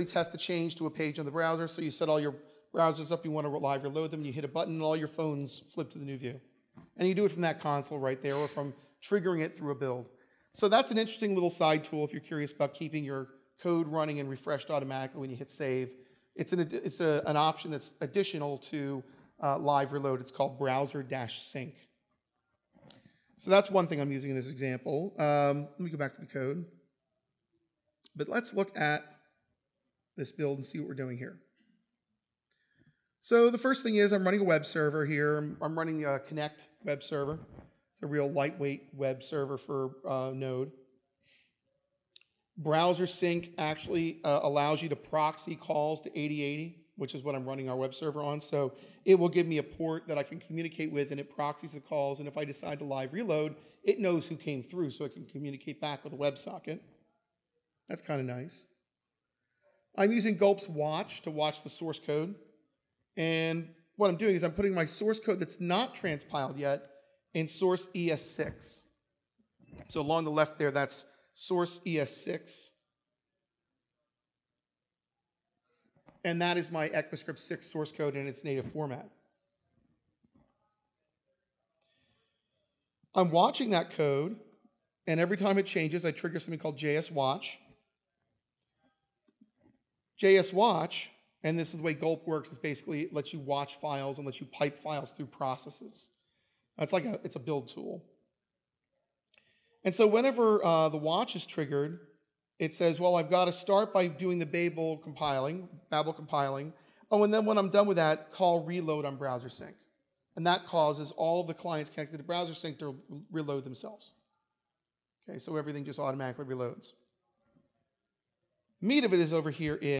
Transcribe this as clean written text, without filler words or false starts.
test the change to a page on the browser. So you set all your browsers up, you want to live reload them, you hit a button, and all your phones flip to the new view. And you do it from that console right there, or from triggering it through a build. So that's an interesting little side tool if you're curious about keeping your code running and refreshed automatically when you hit save. It's an option that's additional to live reload. It's called browser-sync. So that's one thing I'm using in this example. Let me go back to the code. But let's look at this build and see what we're doing here. So the first thing is I'm running a web server here. I'm running a Connect web server. It's a real lightweight web server for Node. Browser sync actually allows you to proxy calls to 8080, which is what I'm running our web server on. So it will give me a port that I can communicate with, and it proxies the calls. And if I decide to live reload, it knows who came through, so it can communicate back with a WebSocket. That's kind of nice. I'm using Gulp's watch to watch the source code. And what I'm doing is I'm putting my source code that's not transpiled yet in source ES6. So along the left there, that's source ES6. And that is my ECMAScript 6 source code in its native format. I'm watching that code, and every time it changes, I trigger something called JS Watch. JS Watch, and this is the way Gulp works, is basically it lets you watch files and lets you pipe files through processes. It's a build tool. And so whenever the watch is triggered, it says, well, I've got to start by doing the Babel compiling. Oh, and then when I'm done with that, call reload on browser sync. And that causes all of the clients connected to browser sync to reload themselves. Okay, so everything just automatically reloads. The meat of it is over here